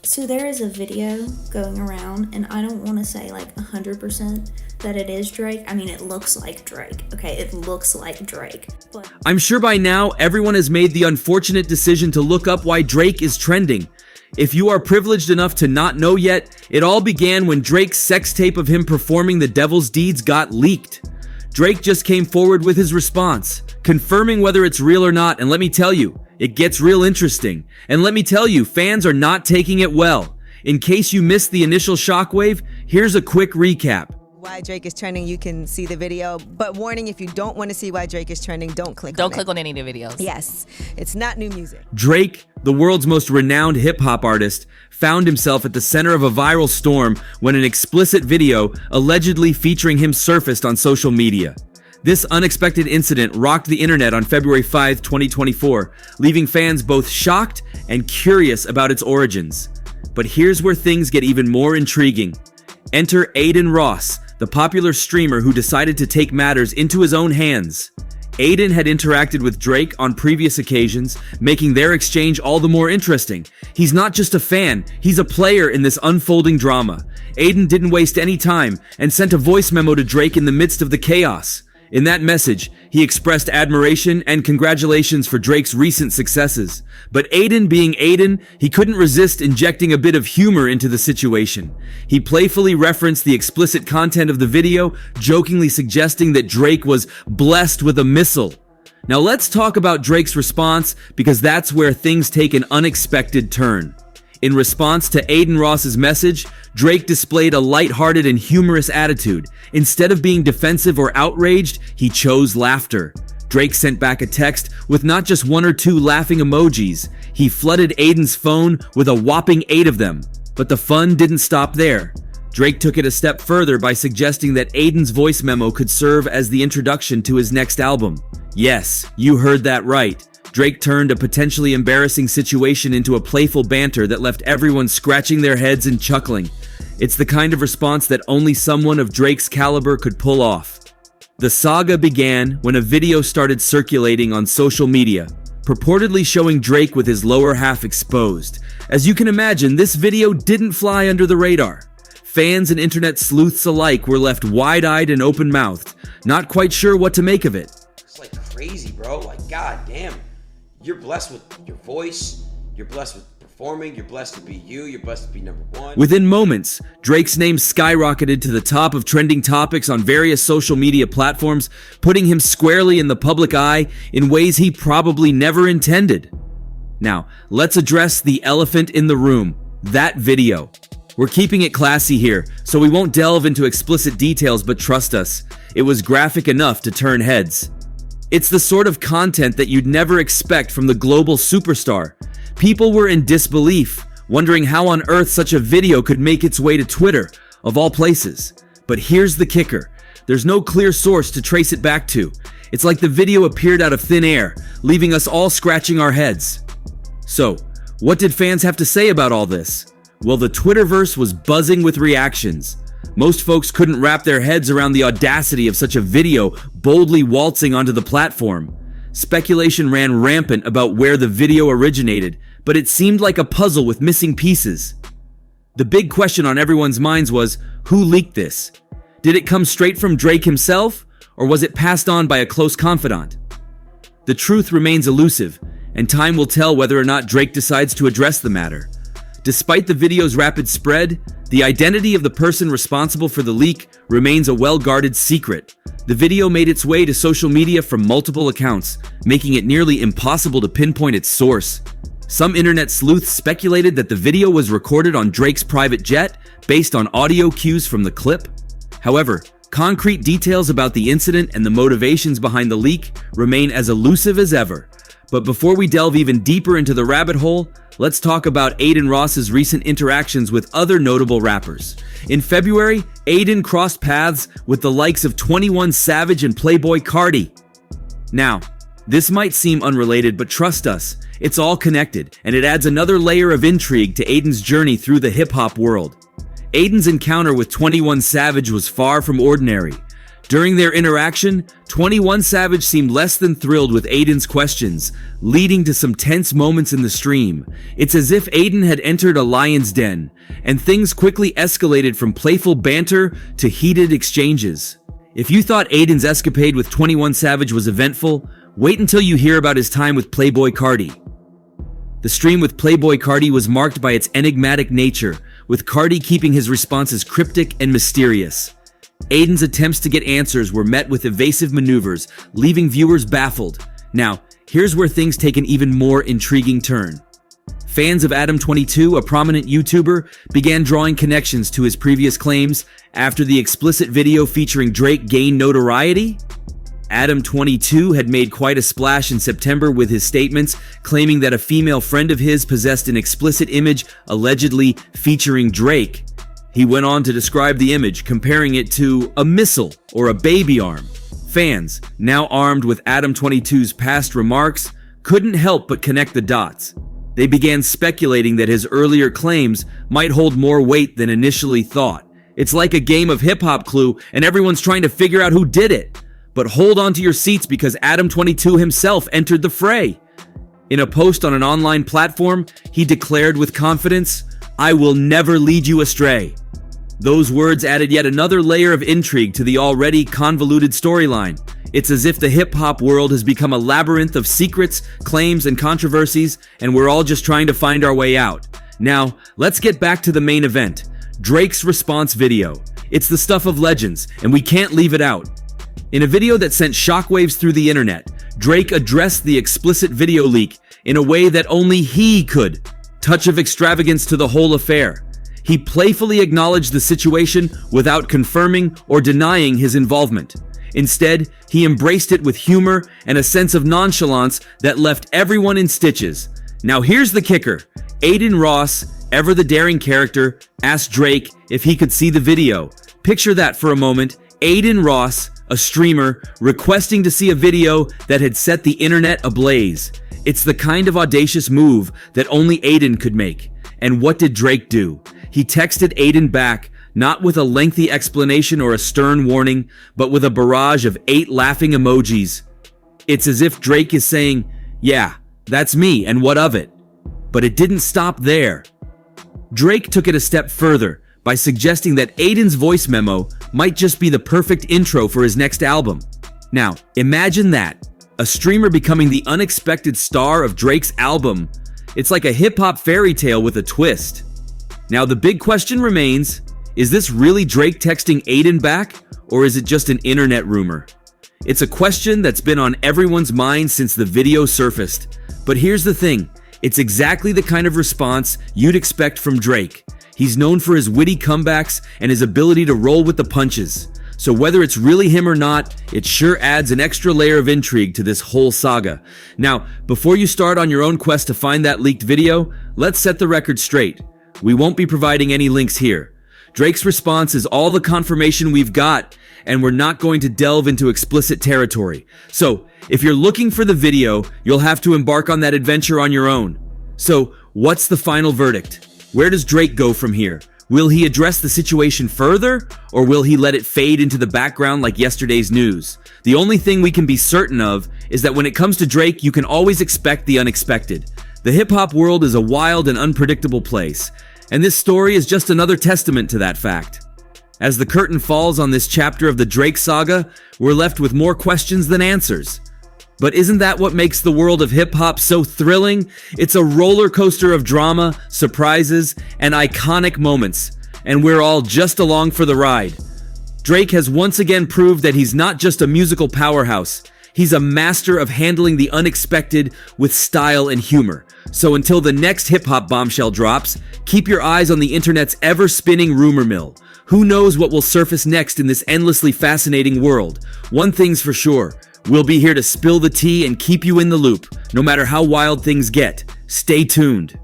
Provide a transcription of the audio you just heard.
So there is a video going around, and I don't want to say like 100% that it is Drake. I mean, it looks like Drake, okay? It looks like Drake. But I'm sure by now everyone has made the unfortunate decision to look up why Drake is trending. If you are privileged enough to not know yet, it all began when Drake's sex tape of him performing the devil's deeds got leaked. Drake just came forward with his response, confirming whether it's real or not, and let me tell you, it gets real interesting. And let me tell you, fans are not taking it well. In case you missed the initial shockwave, here's a quick recap. Why Drake is trending, you can see the video. But warning, if you don't want to see why Drake is trending, don't click on it. Don't click on any of the videos. Yes, it's not new music. Drake, the world's most renowned hip-hop artist, found himself at the center of a viral storm when an explicit video allegedly featuring him surfaced on social media. This unexpected incident rocked the internet on February 5, 2024, leaving fans both shocked and curious about its origins. But here's where things get even more intriguing. Enter Adin Ross, the popular streamer who decided to take matters into his own hands. Adin had interacted with Drake on previous occasions, making their exchange all the more interesting. He's not just a fan, he's a player in this unfolding drama. Adin didn't waste any time and sent a voice memo to Drake in the midst of the chaos. In that message, he expressed admiration and congratulations for Drake's recent successes. But Adin being Adin, he couldn't resist injecting a bit of humor into the situation. He playfully referenced the explicit content of the video, jokingly suggesting that Drake was blessed with a missile. Now let's talk about Drake's response, because that's where things take an unexpected turn. In response to Adin Ross's message, Drake displayed a lighthearted and humorous attitude. Instead of being defensive or outraged, he chose laughter. Drake sent back a text with not just one or two laughing emojis. He flooded Adin's phone with a whopping 8 of them. But the fun didn't stop there. Drake took it a step further by suggesting that Adin's voice memo could serve as the introduction to his next album. Yes, you heard that right. Drake turned a potentially embarrassing situation into a playful banter that left everyone scratching their heads and chuckling. It's the kind of response that only someone of Drake's caliber could pull off. The saga began when a video started circulating on social media, purportedly showing Drake with his lower half exposed. As you can imagine, this video didn't fly under the radar. Fans and internet sleuths alike were left wide-eyed and open-mouthed, not quite sure what to make of it. It's like crazy, bro. Like, god damn. You're blessed with your voice, you're blessed with performing, you're blessed to be you, you're blessed to be number one. Within moments, Drake's name skyrocketed to the top of trending topics on various social media platforms, putting him squarely in the public eye in ways he probably never intended. Now, let's address the elephant in the room, that video. We're keeping it classy here, so we won't delve into explicit details, but trust us, it was graphic enough to turn heads. It's the sort of content that you'd never expect from the global superstar. People were in disbelief, wondering how on earth such a video could make its way to Twitter, of all places. But here's the kicker. There's no clear source to trace it back to. It's like the video appeared out of thin air, leaving us all scratching our heads. So, what did fans have to say about all this? Well, the Twitterverse was buzzing with reactions. Most folks couldn't wrap their heads around the audacity of such a video boldly waltzing onto the platform. Speculation ran rampant about where the video originated, but it seemed like a puzzle with missing pieces. The big question on everyone's minds was, who leaked this? Did it come straight from Drake himself, or was it passed on by a close confidant? The truth remains elusive, and time will tell whether or not Drake decides to address the matter. Despite the video's rapid spread, the identity of the person responsible for the leak remains a well-guarded secret. The video made its way to social media from multiple accounts, making it nearly impossible to pinpoint its source. Some internet sleuths speculated that the video was recorded on Drake's private jet, based on audio cues from the clip. However, concrete details about the incident and the motivations behind the leak remain as elusive as ever. But before we delve even deeper into the rabbit hole, let's talk about Adin Ross's recent interactions with other notable rappers. In February, Adin crossed paths with the likes of 21 Savage and Playboi Carti. Now, this might seem unrelated, but trust us, it's all connected, and it adds another layer of intrigue to Adin's journey through the hip-hop world. Adin's encounter with 21 Savage was far from ordinary. During their interaction, 21 Savage seemed less than thrilled with Aiden's questions, leading to some tense moments in the stream. It's as if Aiden had entered a lion's den, and things quickly escalated from playful banter to heated exchanges. If you thought Aiden's escapade with 21 Savage was eventful, wait until you hear about his time with Playboy Cardi. The stream with Playboy Cardi was marked by its enigmatic nature, with Cardi keeping his responses cryptic and mysterious. Aiden's attempts to get answers were met with evasive maneuvers, leaving viewers baffled. Now, here's where things take an even more intriguing turn. Fans of Adam22, a prominent YouTuber, began drawing connections to his previous claims after the explicit video featuring Drake gained notoriety. Adam22 had made quite a splash in September with his statements claiming that a female friend of his possessed an explicit image allegedly featuring Drake. He went on to describe the image, comparing it to a missile or a baby arm. Fans, now armed with Adam22's past remarks, couldn't help but connect the dots. They began speculating that his earlier claims might hold more weight than initially thought. It's like a game of hip-hop Clue and everyone's trying to figure out who did it. But hold on to your seats because Adam22 himself entered the fray. In a post on an online platform, he declared with confidence, "I will never lead you astray." Those words added yet another layer of intrigue to the already convoluted storyline. It's as if the hip-hop world has become a labyrinth of secrets, claims, and controversies, and we're all just trying to find our way out. Now, let's get back to the main event, Drake's response video. It's the stuff of legends, and we can't leave it out. In a video that sent shockwaves through the internet, Drake addressed the explicit video leak in a way that only he could. Touch of extravagance to the whole affair. He playfully acknowledged the situation without confirming or denying his involvement. Instead, he embraced it with humor and a sense of nonchalance that left everyone in stitches. Now here's the kicker. Aiden Ross, ever the daring character, asked Drake if he could see the video. Picture that for a moment. Aiden Ross, a streamer, requesting to see a video that had set the internet ablaze. It's the kind of audacious move that only Aiden could make. And what did Drake do? He texted Aiden back, not with a lengthy explanation or a stern warning, but with a barrage of 8 laughing emojis. It's as if Drake is saying, "Yeah, that's me, and what of it?" But it didn't stop there. Drake took it a step further by suggesting that Aiden's voice memo might just be the perfect intro for his next album. Now, imagine that. A streamer becoming the unexpected star of Drake's album. It's like a hip-hop fairy tale with a twist. Now the big question remains, is this really Drake texting Aiden back, or is it just an internet rumor? It's a question that's been on everyone's mind since the video surfaced. But here's the thing, it's exactly the kind of response you'd expect from Drake. He's known for his witty comebacks and his ability to roll with the punches. So whether it's really him or not, it sure adds an extra layer of intrigue to this whole saga. Now, before you start on your own quest to find that leaked video, let's set the record straight. We won't be providing any links here. Drake's response is all the confirmation we've got, and we're not going to delve into explicit territory. So, if you're looking for the video, you'll have to embark on that adventure on your own. So, what's the final verdict? Where does Drake go from here? Will he address the situation further, or will he let it fade into the background like yesterday's news? The only thing we can be certain of is that when it comes to Drake, you can always expect the unexpected. The hip-hop world is a wild and unpredictable place, and this story is just another testament to that fact. As the curtain falls on this chapter of the Drake saga, we're left with more questions than answers. But isn't that what makes the world of hip-hop so thrilling? It's a roller coaster of drama, surprises, and iconic moments, and we're all just along for the ride. Drake has once again proved that he's not just a musical powerhouse. He's a master of handling the unexpected with style and humor. So until the next hip-hop bombshell drops, keep your eyes on the internet's ever-spinning rumor mill. Who knows what will surface next in this endlessly fascinating world? One thing's for sure. We'll be here to spill the tea and keep you in the loop, no matter how wild things get. Stay tuned.